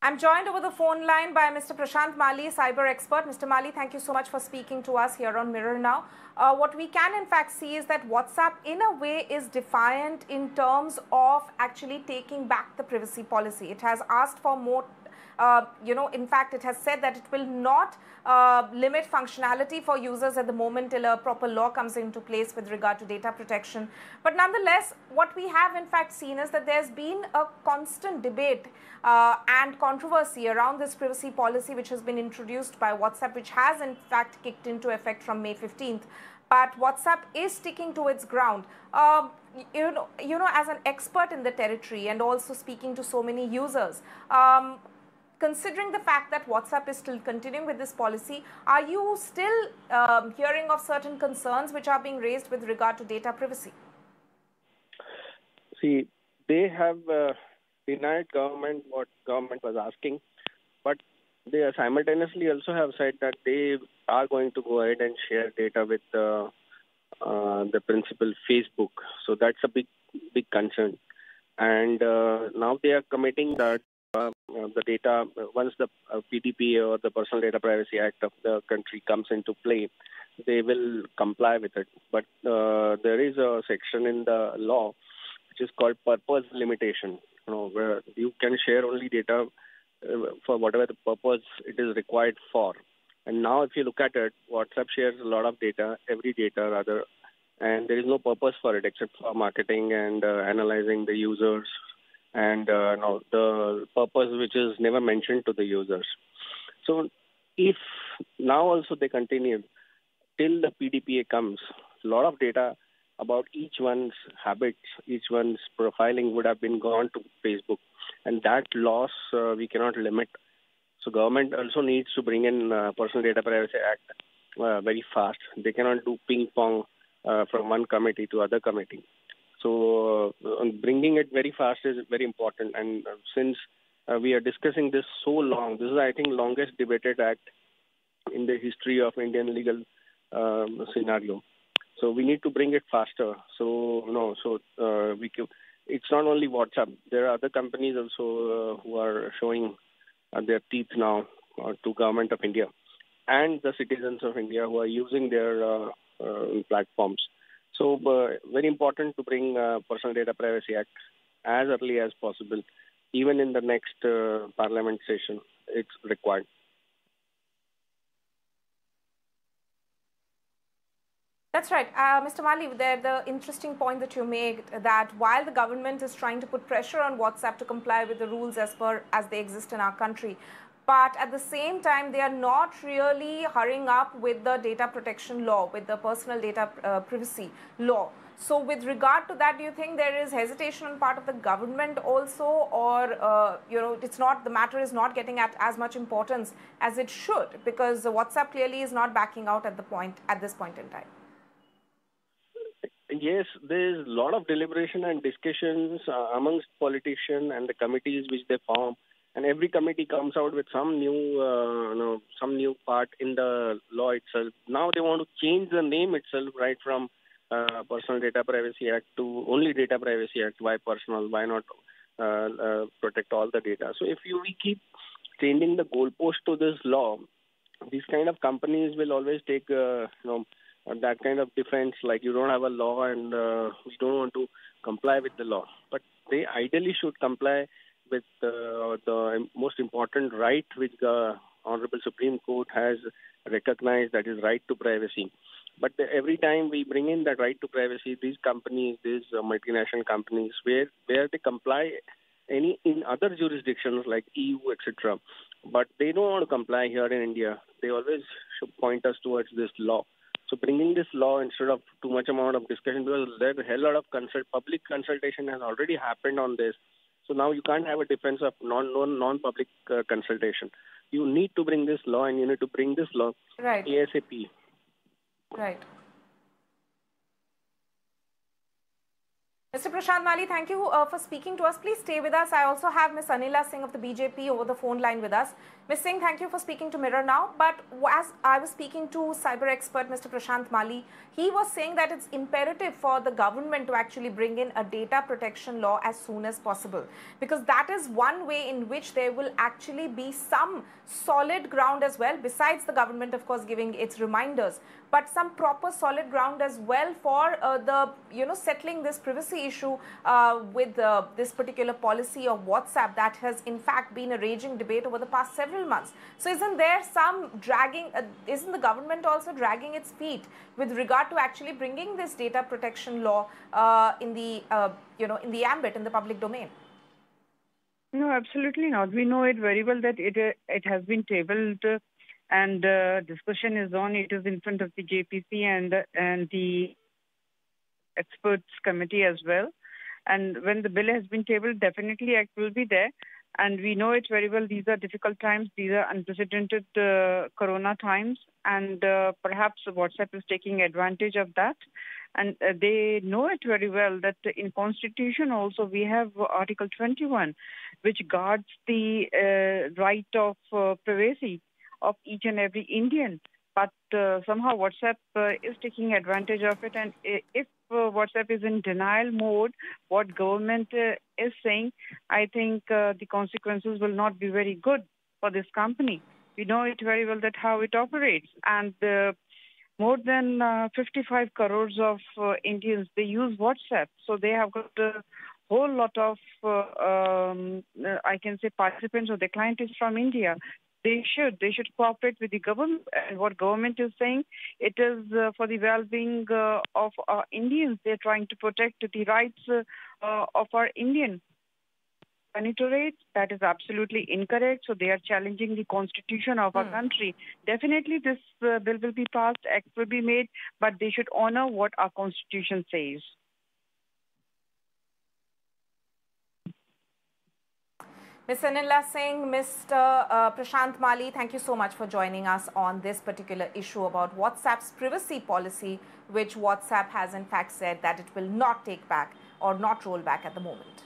I'm joined over the phone line by Mr. Prashant Mali, cyber expert. Mr. Mali, thank you so much for speaking to us here on Mirror Now. What we can in fact see is that WhatsApp in a way is defiant in terms of actually taking back the privacy policy. It has asked for more in fact, it has said that it will not limit functionality for users at the moment till a proper law comes into place with regard to data protection. But nonetheless, what we have in fact seen is that there's been a constant debate and controversy around this privacy policy which has been introduced by WhatsApp, which has in fact kicked into effect from May 15th. But WhatsApp is sticking to its ground. As an expert in the territory and also speaking to so many users, considering the fact that WhatsApp is still continuing with this policy, are you still hearing of certain concerns which are being raised with regard to data privacy? See, they have denied government what government was asking, but they simultaneously also have said that they are going to go ahead and share data with the principal Facebook. So that's a big concern. And now they are committing that the data, once the PDPA or the Personal Data Privacy Act of the country comes into play, they will comply with it. But there is a section in the law which is called purpose limitation, where you can share only data for whatever the purpose it is required for. And now if you look at it, WhatsApp shares a lot of data, every data rather, and there is no purpose for it except for marketing and analyzing the users and the purpose which is never mentioned to the users. So if now also they continue till the PDPA comes, a lot of data about each one's habits, each one's profiling would have been gone to Facebook, and that loss we cannot limit. So government also needs to bring in Personal Data Privacy Act very fast. They cannot do ping pong from one committee to other committee. So bringing it very fast is very important. And since we are discussing this so long, this is, I think, longest debated act in the history of Indian legal scenario. So we need to bring it faster. It's not only WhatsApp. There are other companies also who are showing their teeth now to Government of India and the citizens of India who are using their platforms. So very important to bring Personal Data Privacy Act as early as possible. Even in the next parliament session, it's required. That's right. Mr. Mali, the interesting point that you made, that while the government is trying to put pressure on WhatsApp to comply with the rules as they exist in our country, but at the same time, they are not really hurrying up with the data protection law, with the personal data privacy law. So with regard to that, do you think there is hesitation on part of the government also, or it's not, the matter is not getting at as much importance as it should, because WhatsApp clearly is not backing out at this point in time? Yes, there is a lot of deliberation and discussions amongst politicians and the committees which they form. And every committee comes out with some new part in the law itself. Now they want to change the name itself, right from Personal Data Privacy Act to only Data Privacy Act. Why personal? Why not protect all the data? So if we keep changing the goalpost to this law, these kind of companies will always take that kind of defense, like you don't have a law and we don't want to comply with the law. But they ideally should comply with the most important right which the Honorable Supreme Court has recognized, that is right to privacy. But every time we bring in that right to privacy, these companies, these multinational companies, where they comply in other jurisdictions like EU, etc., but they don't want to comply here in India. They always should point us towards this law. So bringing this law instead of too much amount of discussion, because there's a hell lot of public consultation has already happened on this. So now you can't have a defense of non-public consultation. You need to bring this law, and you need to bring this law ASAP. Right. Mr. Prashant Mali, thank you for speaking to us. Please stay with us. I also have Ms. Anila Singh of the BJP over the phone line with us. Ms. Singh, thank you for speaking to Mirror Now. But as I was speaking to cyber expert Mr. Prashant Mali, he was saying that it's imperative for the government to actually bring in a data protection law as soon as possible, because that is one way in which there will actually be some solid ground as well, besides the government, of course, giving its reminders, but some proper solid ground as well for settling this privacy issue with this particular policy of WhatsApp that has in fact been a raging debate over the past several months. So isn't there some dragging, isn't the government also dragging its feet with regard to actually bringing this data protection law in the ambit, in the public domain? No, absolutely not. We know it very well that it has been tabled and discussion is on. It is in front of the JPC and the experts committee as well. And when the bill has been tabled, definitely Act will be there. And we know it very well. These are difficult times. These are unprecedented corona times. And perhaps WhatsApp is taking advantage of that. And they know it very well that in Constitution also we have Article 21, which guards the right of privacy of each and every Indian. But somehow WhatsApp is taking advantage of it. And if WhatsApp is in denial mode, what government is saying, I think the consequences will not be very good for this company. We know it very well that how it operates. And more than 55 crores of Indians, they use WhatsApp. So they have got a whole lot of, I can say, participants, or the client is from India. They should cooperate with the government. And what government is saying, it is for the well-being of our Indians. They're trying to protect the rights of our Indian. That is absolutely incorrect. So they are challenging the constitution of our country. Definitely this bill will be passed, act will be made, but they should honor what our constitution says. Ms. Anila Singh, Mr. Prashant Mali, thank you so much for joining us on this particular issue about WhatsApp's privacy policy, which WhatsApp has in fact said that it will not take back or not roll back at the moment.